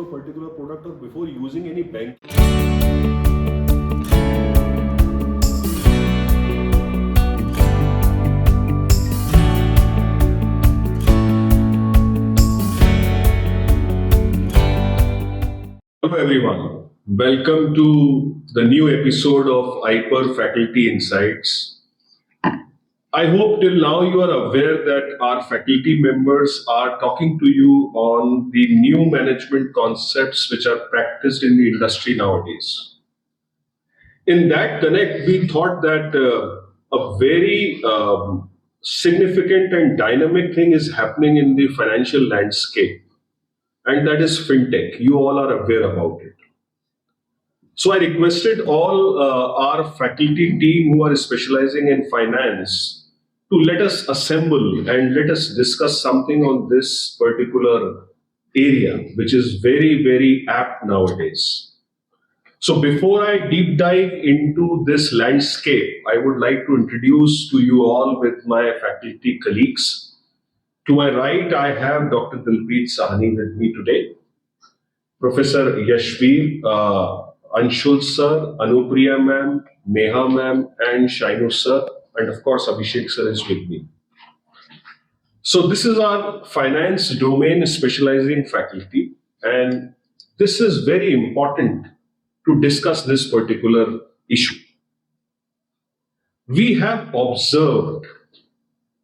a particular product or before using any bank. Hello everyone, welcome to the new episode of IPER Faculty Insights. I hope till now you are aware that our faculty members are talking to you on the new management concepts which are practiced in the industry nowadays. In that connect, we thought that a very significant and dynamic thing is happening in the financial landscape, and that is FinTech. You all are aware about it. So I requested all our faculty team who are specializing in finance to let us assemble and let us discuss something on this particular area, which is very, very apt nowadays. So before I deep dive into this landscape, I would like to introduce to you all with my faculty colleagues. To my right, I have Dr. Dilpreet Sahni with me today, Professor Yashveer, Anshul sir, Anupriya ma'am, Neha ma'am, and Shainu sir, and of course Abhishek sir is with me. So this is our finance domain specializing faculty, and this is very important to discuss this particular issue. We have observed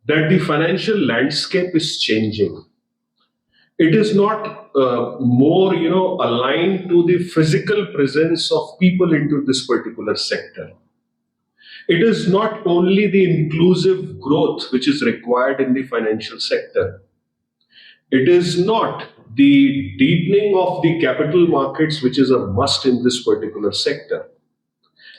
that the financial landscape is changing. It is not more, aligned to the physical presence of people into this particular sector. It is not only the inclusive growth which is required in the financial sector. It is not the deepening of the capital markets which is a must in this particular sector.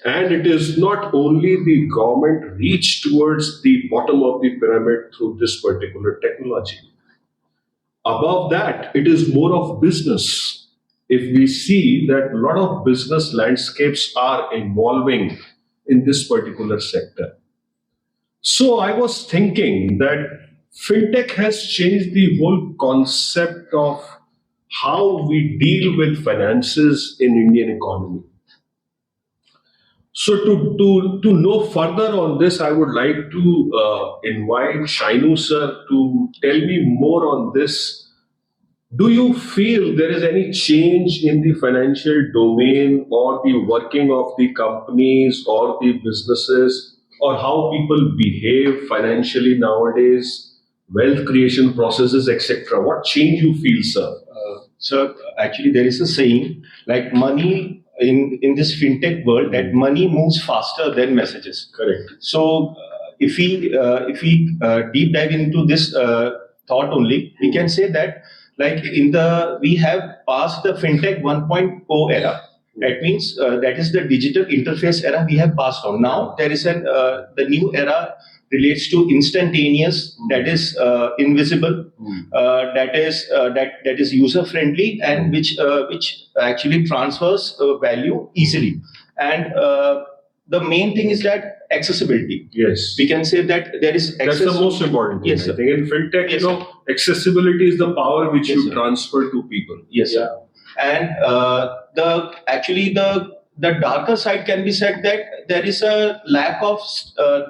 And it is not only the government reach towards the bottom of the pyramid through this particular technology. Above that, it is more of business. If we see that a lot of business landscapes are evolving in this particular sector. So I was thinking that FinTech has changed the whole concept of how we deal with finances in Indian economy. So to know further on this, I would like to invite Shainu sir to tell me more on this. Do you feel there is any change in the financial domain or the working of the companies or the businesses or how people behave financially nowadays, wealth creation processes, etc.? What change you feel, sir? Sir, actually there is a saying like money in this fintech world that money moves faster than messages. Correct. So if we deep dive into this thought only, we can say that like we have passed the fintech 1.0 era. That means that is the digital interface era we have passed on. Now there is the new era relates to instantaneous, that is invisible, that is user friendly, and which actually transfers value easily. And the main thing is that accessibility. Yes. We can say that there is access. That's the most important thing. Yes, I think in FinTech, yes, accessibility is the power which yes, you transfer to people. Yes, yeah. And the darker side can be said that there is a lack of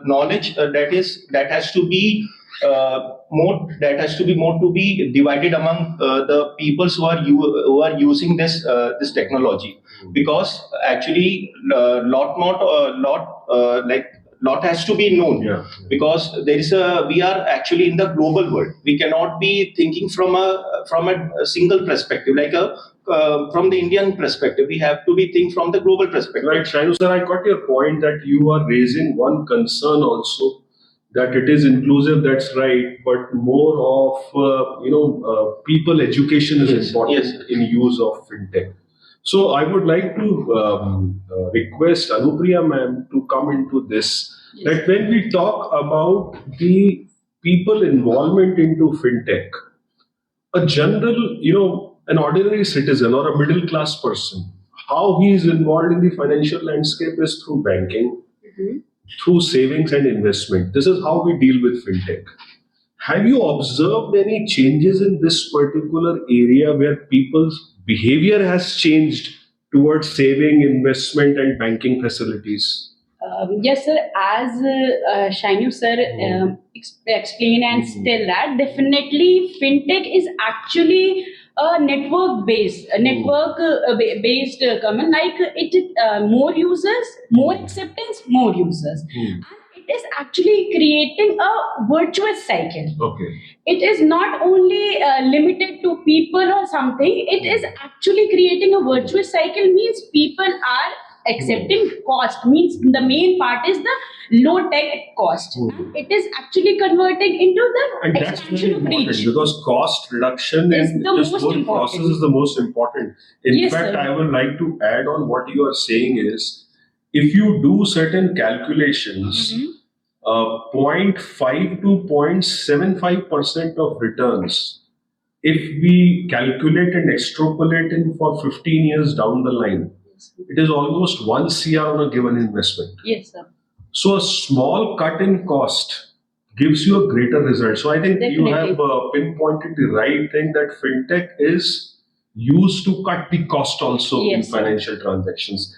knowledge that has to be more to be divided among the peoples who are using this technology, because actually lot has to be known. Yeah. Because we are actually in the global world. We cannot be thinking from a single perspective, like from the Indian perspective. We have to be think from the global perspective. Right, Shainu sir, I got your point that you are raising one concern also, that it is inclusive, that's right, but more of people education is Yes, important yes. in use of FinTech. So I would like to request Anupriya ma'am to come into this. Yes. That when we talk about the people involvement into FinTech, a general, an ordinary citizen or a middle class person, how he is involved in the financial landscape is through banking, through savings and investment. This is how we deal with FinTech. Have you observed any changes in this particular area where people's behavior has changed towards saving, investment, and banking facilities? Yes, sir. As Shainu sir explained and tell that definitely fintech is actually a network based common like it more users, more acceptance, more users. And it is actually creating a virtuous cycle. Okay. It is not only limited to people or something. It is actually creating a virtuous cycle. Means people are accepting cost. Means the main part is the low tech cost. And it is actually converting into And the that's very expansion of important reach. because cost reduction Is in the this most whole important. process is the most important. In Yes, fact, sir. I would like to add on what you are saying is if you do certain calculations, 0.5 to 0.75% of returns, if we calculate and extrapolate in for 15 years down the line, it is almost 1 CR on a given investment. Yes, sir. So a small cut in cost gives you a greater result. So I think you have pinpointed the right thing that fintech is used to cut the cost also in Yes, sir. financial transactions.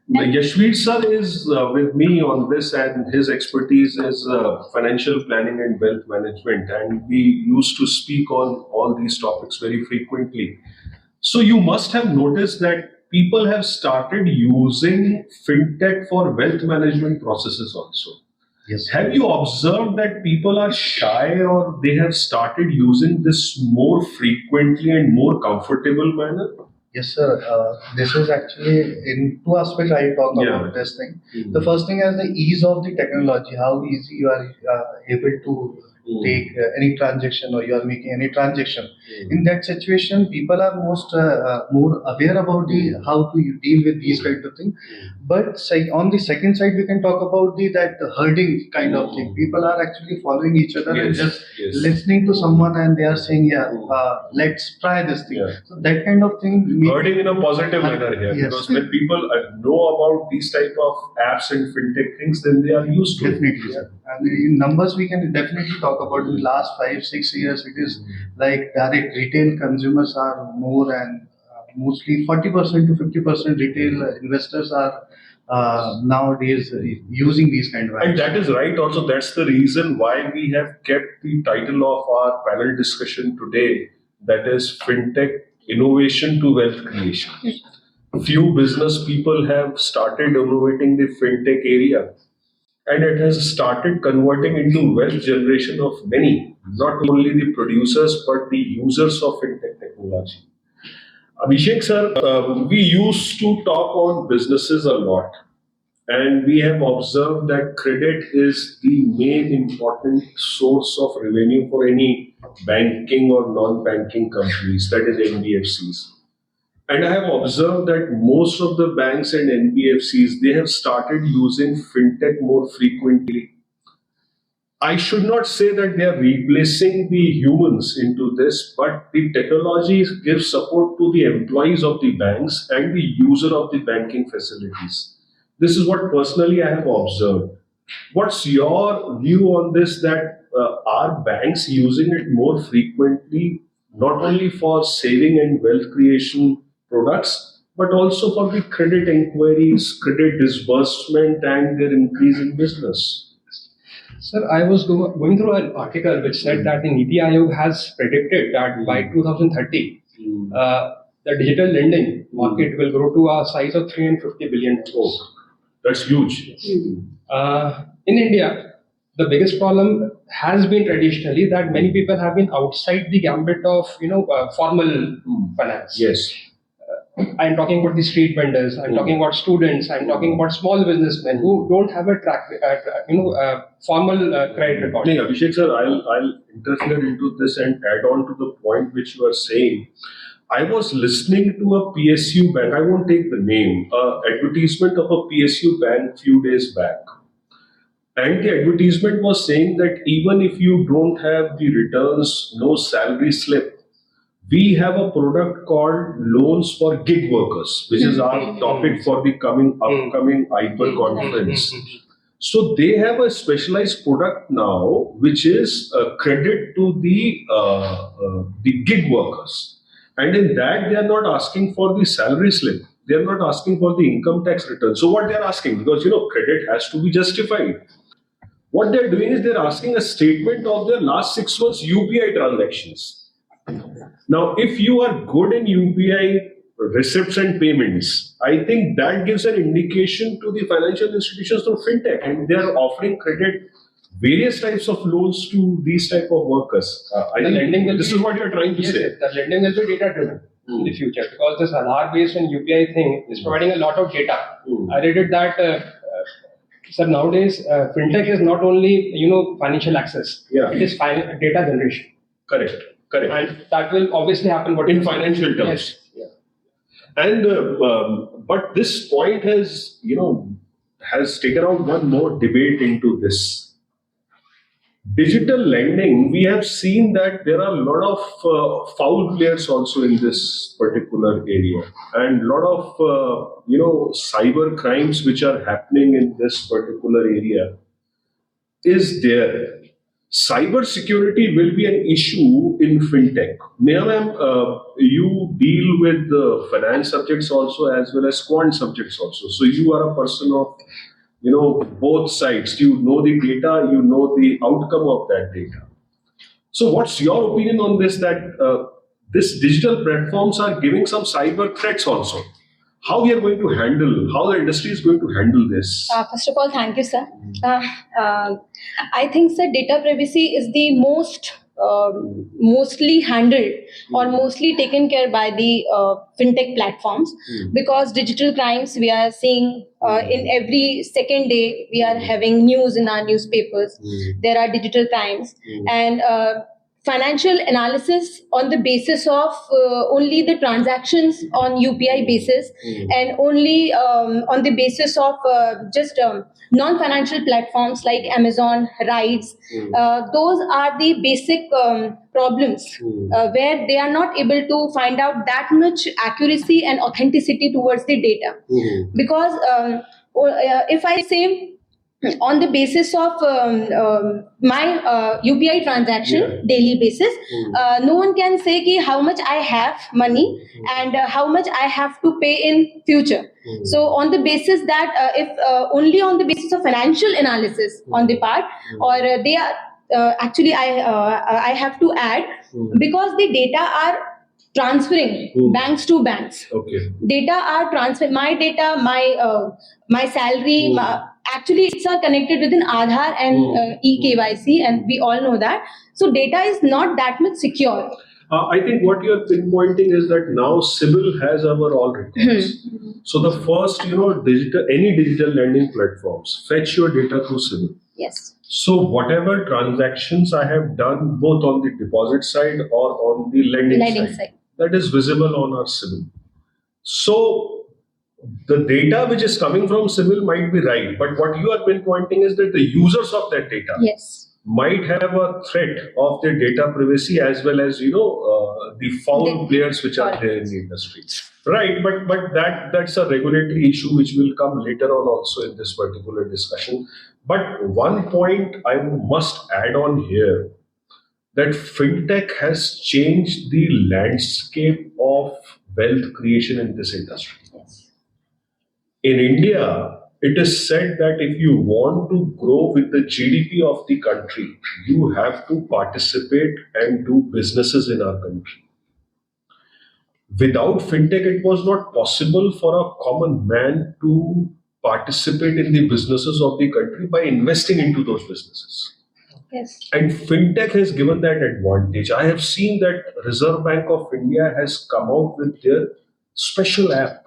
Yashveer sir is with me on this, and his expertise is financial planning and wealth management, and we used to speak on all these topics very frequently. So you must have noticed that people have started using fintech for wealth management processes also. Yes. Have you observed that people are shy or they have started using this more frequently and more comfortable manner? Yes, sir. This is actually in two aspects I talk about this thing. The first thing is the ease of the technology, how easy you are able to take any transaction or you are making any transaction. In that situation, people are more aware about the how to deal with these kind of things. But on the second side, we can talk about that herding kind of thing. People are actually following each other and just listening to someone, and they are saying, let's try this thing. So that kind of thing. Herding in a positive manner here, because when people know about these type of apps and fintech things, then they are used to it. Definitely, sir. And in numbers, we can definitely talk about in the last 5-6 years. It is like direct retail consumers are more, and mostly 40% to 50% retail investors are nowadays using these kind of apps. And that is right. Also, that's the reason why we have kept the title of our panel discussion today. That is FinTech Innovation to Wealth Creation. Few business people have started innovating the FinTech area, and it has started converting into wealth generation of many, not only the producers but the users of FinTech technology. Abhishek sir, we used to talk on businesses a lot, and we have observed that credit is the main important source of revenue for any banking or non-banking companies, that is NBFCs. And I have observed that most of the banks and NBFCs, they have started using fintech more frequently. I should not say that they are replacing the humans into this, but the technology gives support to the employees of the banks and the user of the banking facilities. This is what personally I have observed. What's your view on this, that are banks using it more frequently, not only for saving and wealth creation products, but also for the credit inquiries, credit disbursement, and their increase in business? Sir, I was going through an article which said that the Niti Aayog has predicted that by 2030, the digital lending market will grow to a size of 350 billion. That's huge. In India, the biggest problem has been traditionally that many people have been outside the gambit of formal finance. Yes. I'm talking about the street vendors. I'm talking about students. I'm talking about small businessmen who don't have a formal credit record. No, Abhishek sir, I'll interfere into this and add on to the point which you are saying. I was listening to a PSU bank. I won't take the name. Advertisement of a PSU bank few days back, and the advertisement was saying that even if you don't have the returns, no salary slip, we have a product called loans for gig workers, which is our topic for the upcoming IPER conference. So they have a specialized product now, which is credit to the gig workers. And in that, they are not asking for the salary slip. They are not asking for the income tax return. So what they are asking, because credit has to be justified. What they're doing is they're asking a statement of their last 6 months UPI transactions. Now, if you are good in UPI receipts and payments, I think that gives an indication to the financial institutions through FinTech, and they are offering credit, various types of loans to these type of workers. I The think lending will this be- is what you're trying to Yes, say. yes, the lending will be data driven in the future because this Aadhaar based and UPI thing is providing a lot of data. I read it that sir, nowadays fintech is not only financial access, Yeah. it is data generation, Correct. Correct. and that will obviously happen. But In financial terms. yes, yeah. And but this point has taken out one more debate into this. Digital lending, we have seen that there are a lot of foul players also in this particular area, and a lot of cyber crimes which are happening in this particular area is there. Cybersecurity will be an issue in fintech. Neha ma'am, you deal with the finance subjects also as well as quant subjects also. So you are a person of both sides. You know the data, you know the outcome of that data. So what's your opinion on this? That this digital platforms are giving some cyber threats also. How we are going to handle? How the industry is going to handle this? First of all, thank you, sir. I think, sir, data privacy is the mostly handled or mostly taken care by the fintech platforms because digital crimes we are seeing in every second day we are having news in our newspapers. There are digital crimes and financial analysis on the basis of only the transactions on UPI basis and only on the basis of just non-financial platforms like Amazon, Rides. Those are the basic problems where they are not able to find out that much accuracy and authenticity towards the data. Because if I say on the basis of my UPI transaction daily basis, no one can say ki how much I have money and how much I have to pay in future. So on the basis that if only on the basis of financial analysis on the part or they are actually I have to add because the data are transferring banks to banks. Okay. Data are transfer my data, my salary. Actually, it's connected with an Aadhaar and eKYC, and we all know that. So data is not that much secure. I think what you're pinpointing is that now CIBIL has our all records. So the first, any digital lending platforms fetch your data through CIBIL. Yes. So whatever transactions I have done, both on the deposit side or on the lending side, that is visible on our CIBIL. So the data which is coming from CIBIL might be right, but what you are pinpointing is that the users of that data might have a threat of their data privacy as well as the foul players which are there in the industry. Right, but that's a regulatory issue which will come later on also in this particular discussion. But one point I must add on here, that fintech has changed the landscape of wealth creation in this industry. In India, it is said that if you want to grow with the GDP of the country, you have to participate and do businesses in our country. Without fintech, it was not possible for a common man to participate in the businesses of the country by investing into those businesses. Yes. And fintech has given that advantage. I have seen that Reserve Bank of India has come out with their special app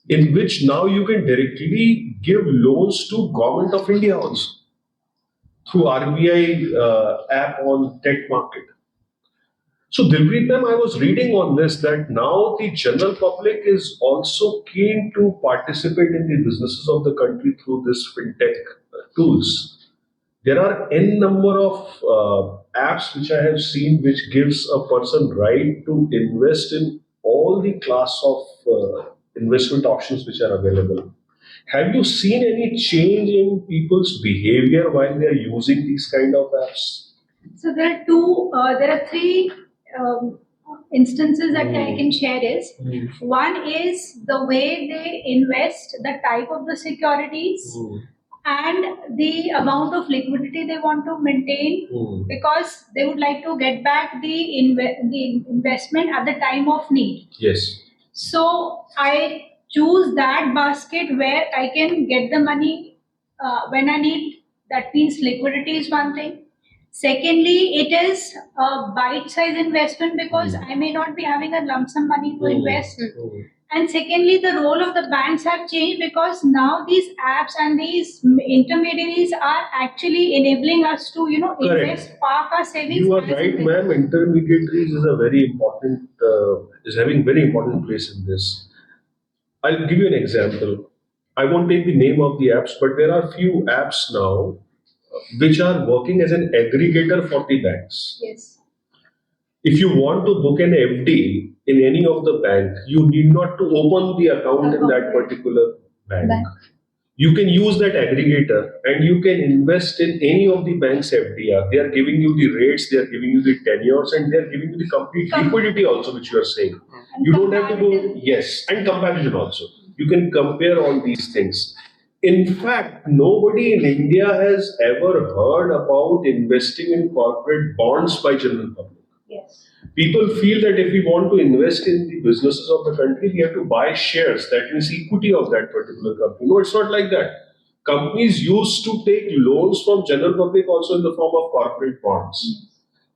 in which now you can directly give loans to Government of India also through RBI app on tech market. So Dilpreet ma'am, I was reading on this that now the general public is also keen to participate in the businesses of the country through this fintech tools. There are n number of apps which I have seen which gives a person right to invest in all the class of investment options which are available. Have you seen any change in people's behavior while they are using these kind of apps? So there are three instances that I can share is one is the way they invest, the type of the securities, and the amount of liquidity they want to maintain, because they would like to get back the investment at the time of need. Yes. So I choose that basket where I can get the money when I need. That means liquidity is one thing. Secondly, it is a bite-size investment because I may not be having a lump sum money to invest. And secondly, the role of the banks have changed because now these apps and these intermediaries are actually enabling us to, invest, park our savings. You are right, ma'am. Intermediaries is a very important, is having very important place in this. I'll give you an example. I won't take the name of the apps, but there are few apps now which are working as an aggregator for the banks. Yes. If you want to book an FD in any of the bank, you need not to open the account in that particular bank. You can use that aggregator and you can invest in any of the bank's FDR. They are giving you the rates, they are giving you the tenures, and they are giving you the complete liquidity also, which you are saying. And you don't have to go, yes, and comparison also. You can compare all these things. In fact, nobody in India has ever heard about investing in corporate bonds by general public. Yes. People feel that if we want to invest in the businesses of the country, we have to buy shares, that means equity of that particular company. No, it's not like that. Companies used to take loans from general public also in the form of corporate bonds.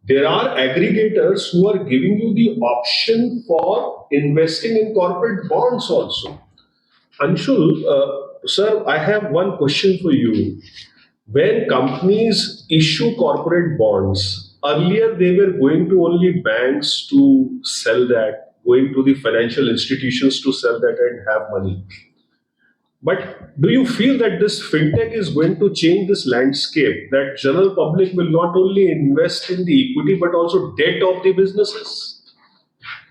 There are aggregators who are giving you the option for investing in corporate bonds also. Anshul, sir, I have one question for you. When companies issue corporate bonds, earlier they were going to only banks to sell that, going to the financial institutions to sell that and have money. But do you feel that this FinTech is going to change this landscape, that general public will not only invest in the equity but also debt of the businesses?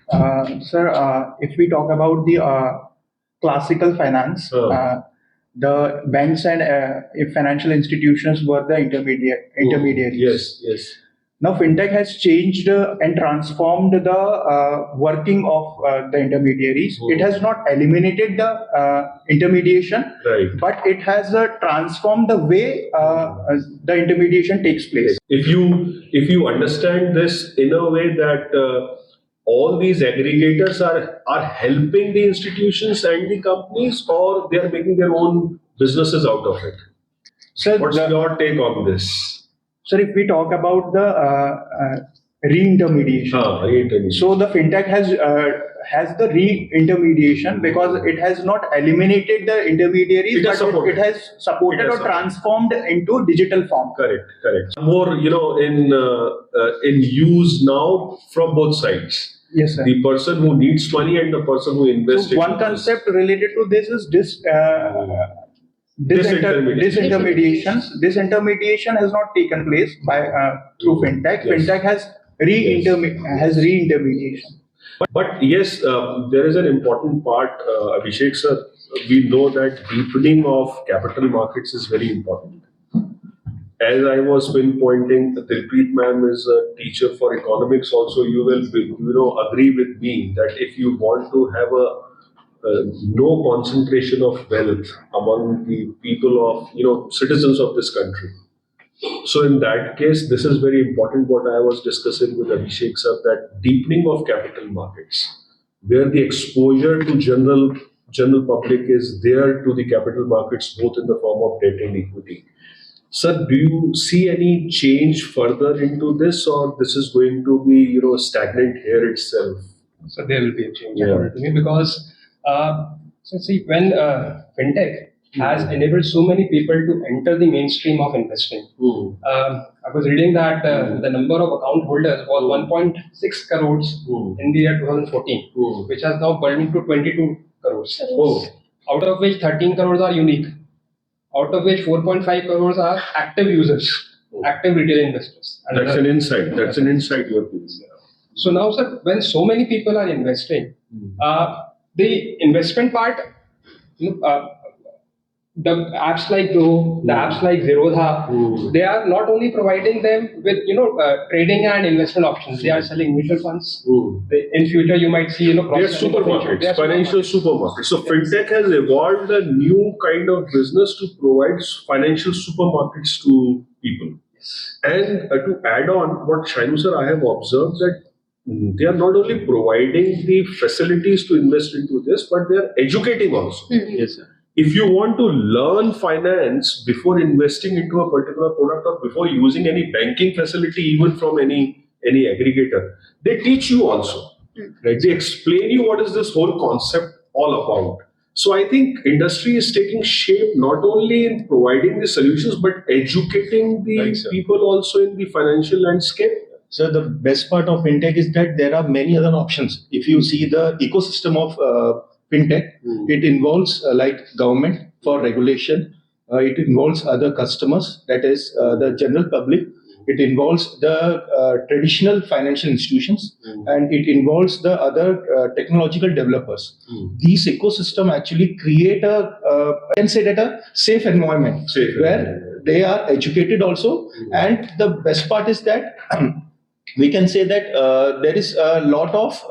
Sir, if we talk about the classical finance, the banks and financial institutions were the intermediaries. Yes, yes. Now FinTech has changed and transformed the working of the intermediaries. It has not eliminated the intermediation, Right. but it has transformed the way the intermediation takes place. If you understand this in a way that all these aggregators are helping the institutions and the companies, or they are making their own businesses out of it. So What's your take on this? Sir, if we talk about the re-intermediation, so the FinTech has the re-intermediation because it has not eliminated the intermediaries, but it has supported or transformed into digital form. Correct. More, in use now from both sides. Yes, sir. The person who needs money and the person who invests. So one concept related to this is disintermediation. Disintermediation has not taken place by through FinTech. Yes. FinTech has re-intermediation. But yes, there is an important part, Abhishek sir. We know that deepening of capital markets is very important. As I was pinpointing, Dilpreet ma'am is a teacher for economics. Also, you will agree with me that if you want to have no concentration of wealth among the people of citizens of this country. So in that case, this is very important what I was discussing with Abhishek sir, that deepening of capital markets, where the exposure to general public is there to the capital markets, both in the form of debt and equity. Sir, do you see any change further into this, or this is going to be stagnant here itself? So there will be a change according to me, because when FinTech has enabled so many people to enter the mainstream of investing. I was reading that the number of account holders was 1.6 crores in the year 2014, which has now burdened to 22 crores. Out of which 13 crores are unique. Out of which 4.5 crores are active users, active retail investors. And that's an insight. That's an insight you are giving. So now, sir, when so many people are investing, the investment part, the apps like Grow, the apps like Zerodha, they are not only providing them with trading and investment options. They are selling mutual funds. In future, you might see they are supermarkets, financial supermarkets. So FinTech has evolved a new kind of business to provide financial supermarkets to people. And to add on what Shainu sir, I have observed that they are not only providing the facilities to invest into this, but they are educating also. Yes, sir. If you want to learn finance before investing into a particular product or before using any banking facility, even from any aggregator, they teach you also. Right? They explain you what is this whole concept all about. So I think industry is taking shape not only in providing the solutions, but educating the people also in the financial landscape. So the best part of FinTech is that there are many other options. If you see the ecosystem of FinTech, it involves like government for regulation. It involves other customers, that is the general public. It involves the traditional financial institutions, and it involves the other technological developers. These ecosystem actually create I can say that a safe environment where they are educated also. And the best part is that we can say that there is a lot of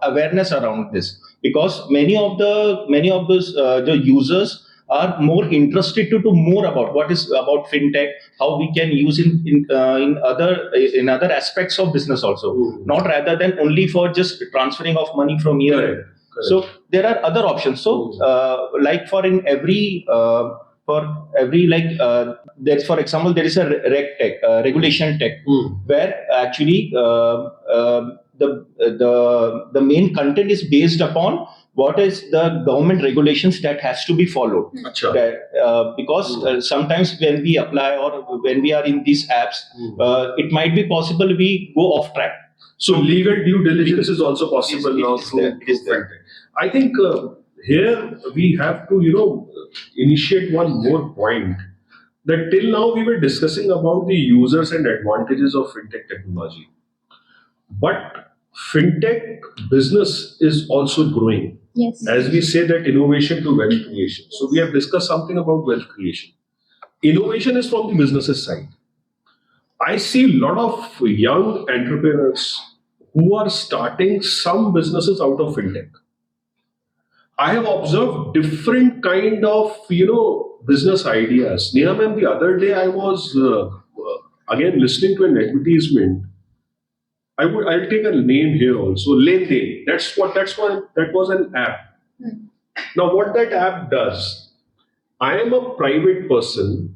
awareness around this, because many of those the users are more interested to do more about what is about FinTech, how we can use in other aspects of business also, not rather than only for just transferring of money from here. Correct. So there are other options. So like there's, for example, there is a regulation tech, where actually the main content is based upon what is the government regulations that has to be followed. Because sometimes when we apply or when we are in these apps, it might be possible we go off track. So legal due diligence is also possible now. I think here we have to initiate one more point, that till now we were discussing about the users and advantages of FinTech technology. But FinTech business is also growing. Yes. As we say that innovation to wealth creation. So we have discussed something about wealth creation. Innovation is from the businesses side. I see a lot of young entrepreneurs who are starting some businesses out of FinTech. I have observed different kind of business ideas. Neha ma'am, the other day I was again listening to an advertisement. I'll take a name here also. Lende. That was an app. Now what that app does, I am a private person.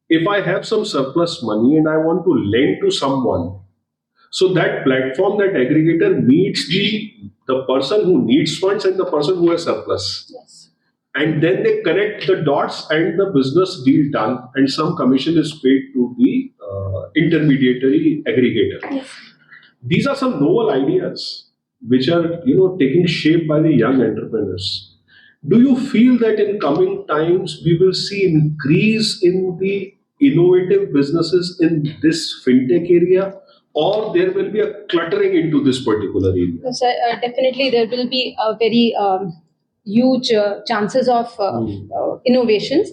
If I have some surplus money and I want to lend to someone, so that platform, that aggregator meets the person who needs funds and the person who has surplus. Yes. And then they connect the dots and the business deal done, and some commission is paid to the intermediary aggregator. Yes. These are some novel ideas which are taking shape by the young entrepreneurs. Do you feel that in coming times we will see increase in the innovative businesses in this FinTech area, or there will be a cluttering into this particular area? Yes, definitely there will be a very huge chances of innovations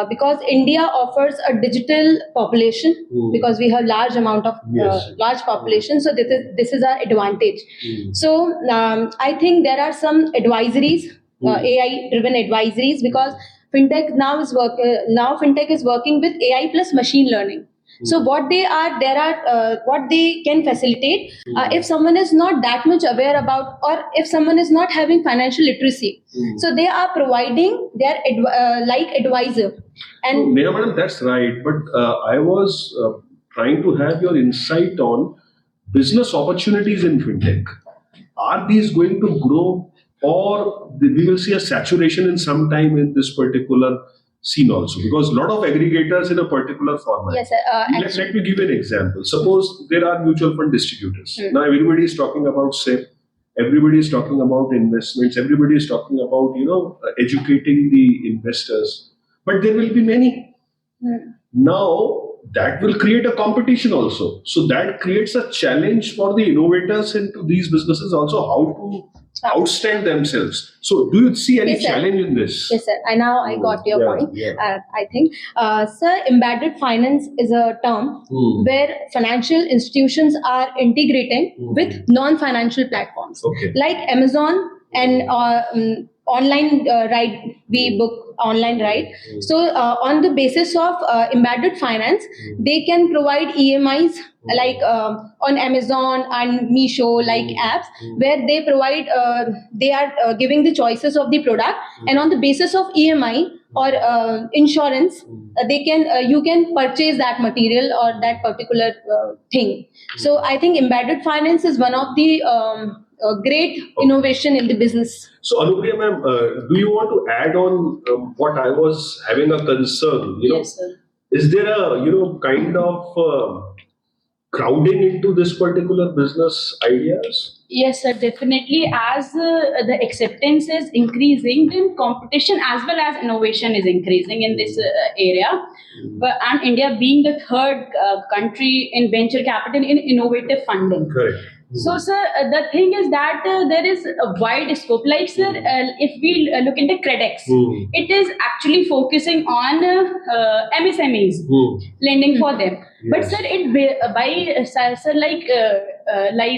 because India offers a digital population because we have large amount of large population, so this is our advantage. So I think there are some advisories, AI driven advisories, because FinTech now is working with AI plus machine learning. So what they can facilitate if someone is not that much aware about, or if someone is not having financial literacy, so they are providing their like advisor. And Neha madam, that's right. But I was trying to have your insight on business opportunities in FinTech. Are these going to grow, or we will see a saturation in some time in this particular scene also, because a lot of aggregators in a particular format. Yes, let me give you an example. Suppose there are mutual fund distributors. Now everybody is talking about SIP, everybody is talking about investments, everybody is talking about educating the investors, but there will be many. Now that will create a competition also. So that creates a challenge for the innovators into these businesses also, how to outstand themselves. So do you see any Yes, sir. challenge in this? Yes, sir. And now I got your Yeah, point. yeah. I think, sir, embedded finance is a term where financial institutions are integrating with non-financial platforms Okay. like Amazon and online ride. We book online ride. So on the basis of embedded finance, they can provide EMIs like on Amazon and Meesho like apps where they provide they are giving the choices of the product, and on the basis of EMI or insurance they can you can purchase that material or that particular thing. So I think embedded finance is one of the great innovation in the business. So Anupriya ma'am, do you want to add on what I was having a concern? Yes, sir. Is there a kind of crowding into this particular business ideas? Yes, sir, definitely. As the acceptance is increasing, then competition as well as innovation is increasing in this area. And India being the third country in venture capital in innovative funding. Correct. So, sir, the thing is that there is a wide scope. Like, sir, if we look into CredX, it is actually focusing on MSMEs, lending for them. But, sir, it by sir, like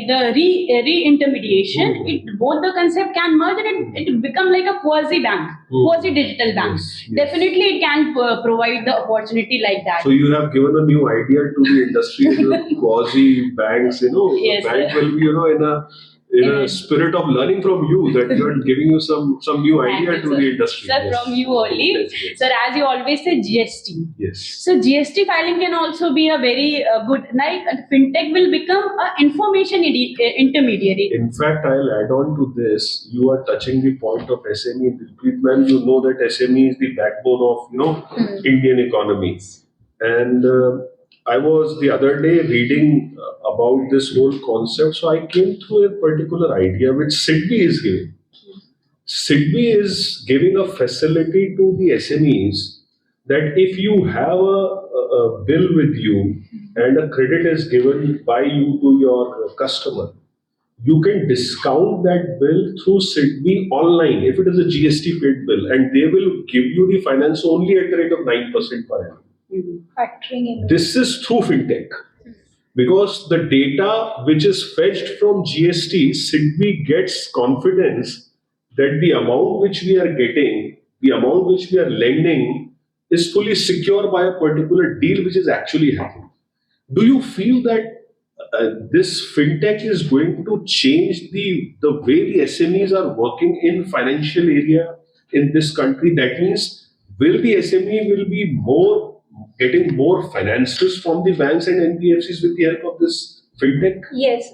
the re-intermediation, both the concept can merge and it become like a quasi-bank, quasi-digital bank. Yes. Definitely, it can provide the opportunity like that. So you have given a new idea to the industry, the quasi banks. Yes, the bank sir. will be, in a spirit of learning from you, that you are giving you some new idea Thank you, to sir. the industry. Sir, Yes. from you only. Yes, yes. Sir, as you always say, GST. Yes. So GST filing can also be a very good, like FinTech will become an information intermediary. In fact, I'll add on to this. You are touching the point of SME. Dilpreet ma'am, you know that SME is the backbone of Indian economy. And I was the other day reading about this whole concept. So I came through a particular idea which SIDBI is giving. SIDBI is giving a facility to the SMEs that if you have a bill with you and a credit is given by you to your customer, you can discount that bill through SIDBI online if it is a GST paid bill, and they will give you the finance only at the rate of 9% per annum. Factoring in. This is through FinTech. Because the data which is fetched from GST, SIDBI gets confidence that the amount which we are getting, the amount which we are lending, is fully secure by a particular deal which is actually happening. Do you feel that this FinTech is going to change the way the SMEs are working in financial area in this country? That means, will the SME will be getting more finances from the banks and NBFCs with the help of this FinTech? Yes,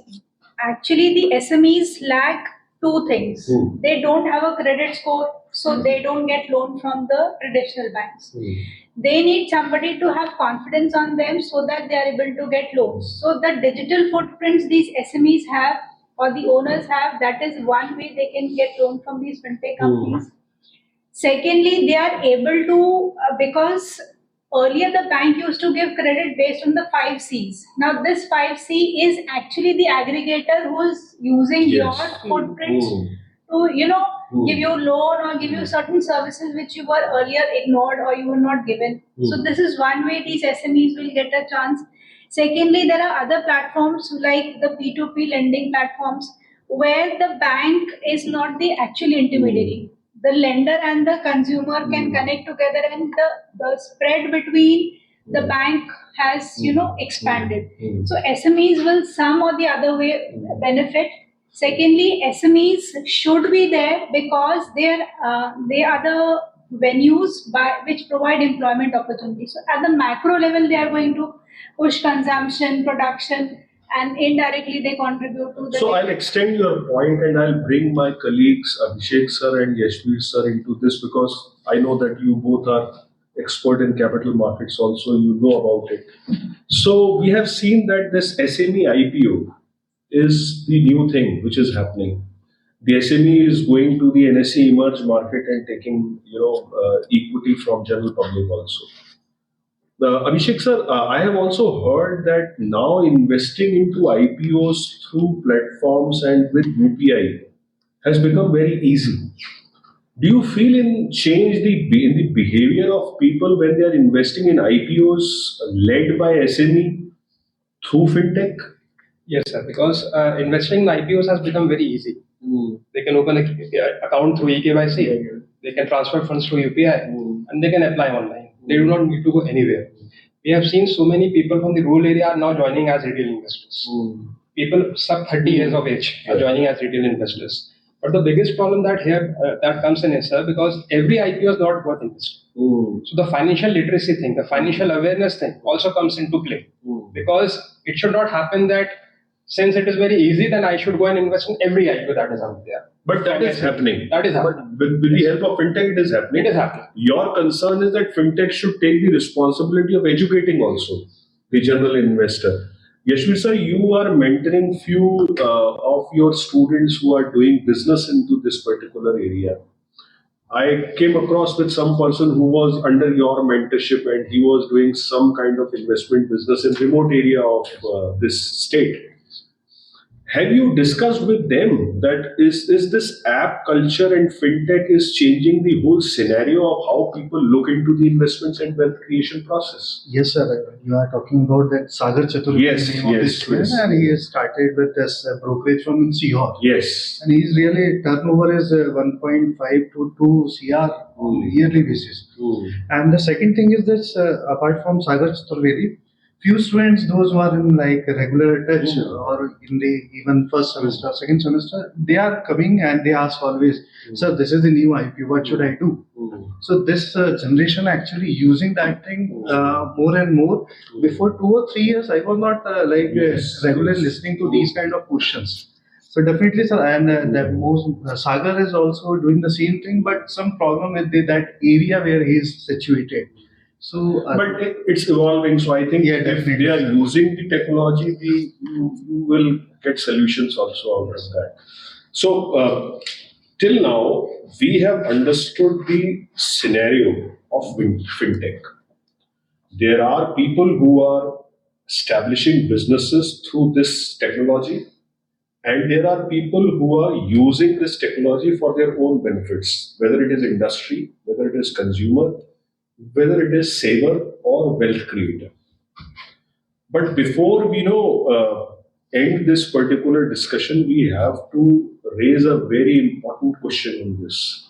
actually the SMEs lack two things. They don't have a credit score, so they don't get loan from the traditional banks. They need somebody to have confidence on them so that they are able to get loans. So the digital footprints these SMEs have or the owners have, that is one way they can get loan from these FinTech companies. Secondly, they are able to, because earlier the bank used to give credit based on the 5 C's. Now this 5C is actually the aggregator who is using your footprints to, give you loan or give you certain services which you were earlier ignored or you were not given. So this is one way these SMEs will get a chance. Secondly, there are other platforms like the P2P lending platforms where the bank is not the actual intermediary. The lender and the consumer can connect together, and the spread between the bank has, expanded. So SMEs will some or the other way benefit. Secondly, SMEs should be there because they are the venues which provide employment opportunities. So at the macro level, they are going to push consumption, production, and indirectly they contribute to the... So I'll extend your point and I'll bring my colleagues Abhishek sir and Yashveer sir into this, because I know that you both are expert in capital markets also, you know about it. So we have seen that this SME IPO is the new thing which is happening. The SME is going to the NSE emerge market and taking equity from general public also. Abhishek sir, I have also heard that now investing into IPOs through platforms and with UPI has become very easy. Do you feel in change in the behavior of people when they are investing in IPOs led by SME through FinTech? Yes, sir, because investing in IPOs has become very easy. They can open an account through eKYC, they can transfer funds through UPI, and they can apply online. They do not need to go anywhere. We have seen so many people from the rural area are now joining as retail investors. People sub 30 years of age are joining as retail investors. But the biggest problem that comes in is, sir, because every IPO is not worth investing. So the financial literacy thing, the financial awareness thing also comes into play. Because it should not happen that since it is very easy, then I should go and invest in every IPO that is out there. But that is happening. That is happening. With the help of FinTech, it is happening. It is happening. Your concern is that FinTech should take the responsibility of educating also the general investor. Yashveer sir, you are mentoring few of your students who are doing business into this particular area. I came across with some person who was under your mentorship and he was doing some kind of investment business in remote area of this state. Have you discussed with them that is this app culture and FinTech is changing the whole scenario of how people look into the investments and wealth creation process? Yes, sir. You are talking about that Sagar Chaturvedi name of this student, and he has started with this brokerage from Sihor. Yes. And he's really turnover is 1.5 to 2 CR on yearly basis. And the second thing is this, apart from Sagar Chaturvedi, few students, those who are in like regular touch or in the even first semester, second semester, they are coming and they ask always, sir, this is the new IPO, what should I do? So this generation actually using that thing more and more. Before 2 or 3 years, I was not regularly listening to these kind of questions. So definitely, sir, and that most Sagar is also doing the same thing, but some problem with that area where he is situated. So, but it's evolving. So I think if they are using the technology, you will get solutions also out of that. So till now, we have understood the scenario of FinTech. There are people who are establishing businesses through this technology, and there are people who are using this technology for their own benefits, whether it is industry, whether it is consumer, whether it is saver or wealth creator. But before we end this particular discussion, we have to raise a very important question on this.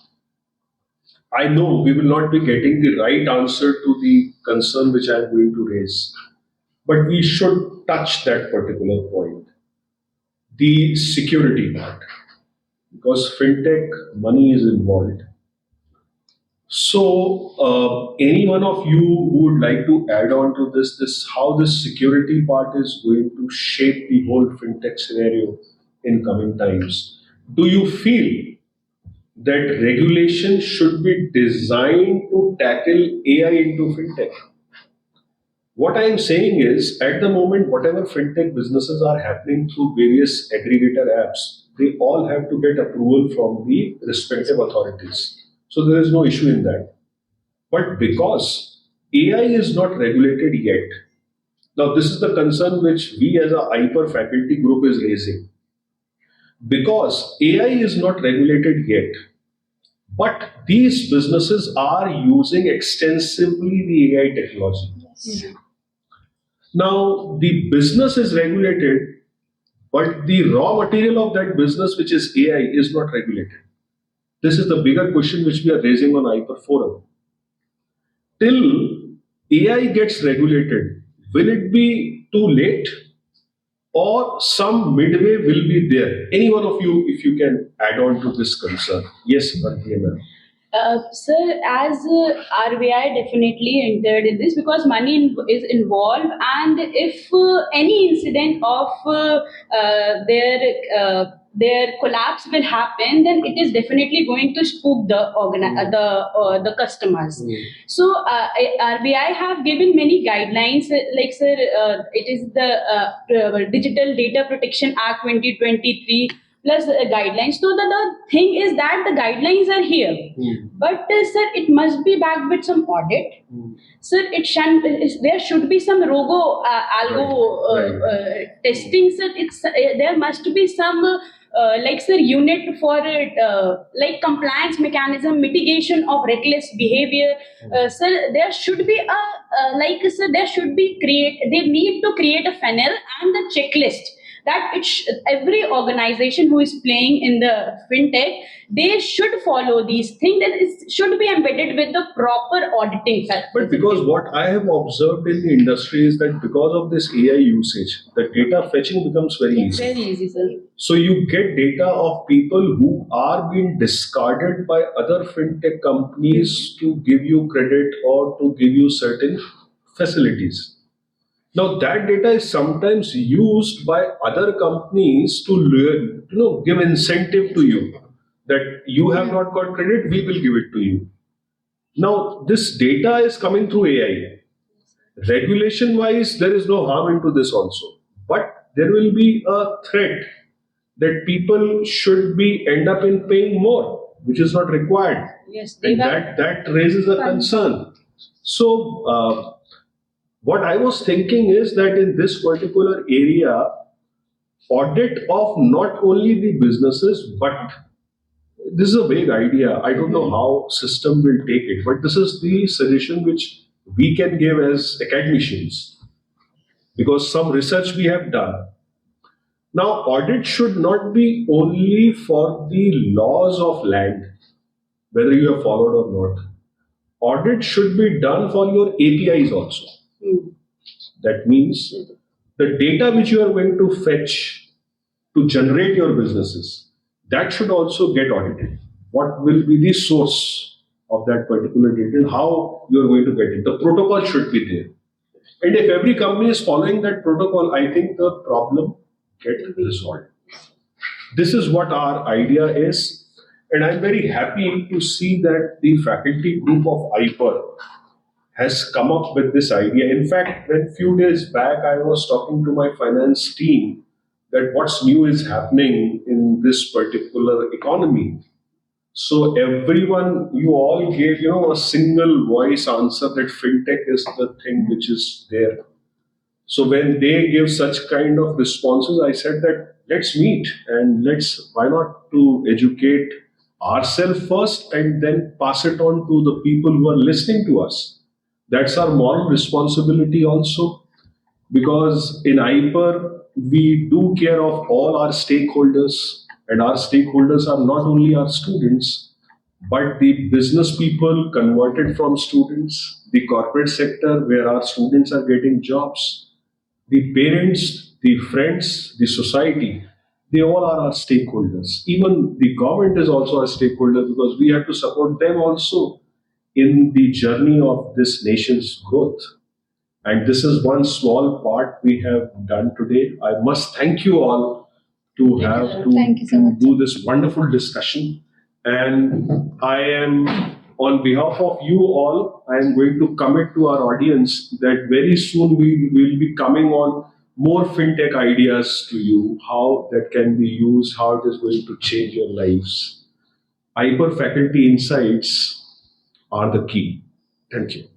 I know we will not be getting the right answer to the concern which I am going to raise, but we should touch that particular point. The security part, because FinTech money is involved. So, any one of you who would like to add on to this how this security part is going to shape the whole FinTech scenario in coming times? Do you feel that regulation should be designed to tackle AI into FinTech? What I am saying is, at the moment, whatever FinTech businesses are happening through various aggregator apps, they all have to get approval from the respective authorities. So there is no issue in that. But because AI is not regulated yet, now this is the concern which we as a IPER faculty group is raising. Because AI is not regulated yet, but these businesses are using extensively the AI technology. Yes. Now the business is regulated, but the raw material of that business, which is AI, is not regulated. This is the bigger question which we are raising on IPER Forum. Till AI gets regulated, will it be too late or some midway will be there? Any one of you, if you can add on to this concern. Yes, Anupriya ma'am. Sir, as RBI definitely entered in this because money is involved, and if any incident of their collapse will happen, then it is definitely going to spook the customers. So RBI have given many guidelines, like sir, it is the Digital Data Protection Act 2023. plus guidelines. So the thing is that the guidelines are here, but sir, it must be backed with some audit. Sir, there should be some algo testing. Sir, there must be some like sir unit for like compliance mechanism, mitigation of reckless behavior. Sir, there should be they need to create a funnel and the checklist that every organization who is playing in the fintech, they should follow these things, that it should be embedded with the proper auditing. But because what I have observed in the industry is that because of this AI usage, the data fetching becomes very easy. Very easy, sir. So you get data of people who are being discarded by other fintech companies to give you credit or to give you certain facilities. Now that data is sometimes used by other companies to learn, give incentive to you that you have not got credit, we will give it to you. Now this data is coming through AI. Regulation wise, there is no harm into this also, but there will be a threat that people should end up in paying more, which is not required. Yes, and that raises a concern. So what I was thinking is that in this particular area, audit of not only the businesses, but this is a vague idea. I don't know how system will take it, but this is the suggestion which we can give as academicians, because some research we have done. Now, audit should not be only for the laws of land, whether you have followed or not. Audit should be done for your APIs also. That means the data which you are going to fetch to generate your businesses, that should also get audited. What will be the source of that particular data and how you are going to get it? The protocol should be there. And if every company is following that protocol, I think the problem gets resolved. This is what our idea is. And I'm very happy to see that the faculty group of IPER has come up with this idea. In fact, when a few days back, I was talking to my finance team that what's new is happening in this particular economy. So everyone, you all gave, a single voice answer that fintech is the thing which is there. So when they give such kind of responses, I said that let's meet and why not to educate ourselves first and then pass it on to the people who are listening to us. That's our moral responsibility also, because in IPER, we do care of all our stakeholders, and our stakeholders are not only our students, but the business people converted from students, the corporate sector where our students are getting jobs, the parents, the friends, the society, they all are our stakeholders. Even the government is also a stakeholder because we have to support them also in the journey of this nation's growth. And this is one small part we have done today. I must thank you all to do this wonderful discussion. And I am, on behalf of you all, I am going to commit to our audience that very soon we will be coming on more fintech ideas to you, how that can be used, how it is going to change your lives. IPER Faculty Insights are the key. Thank you.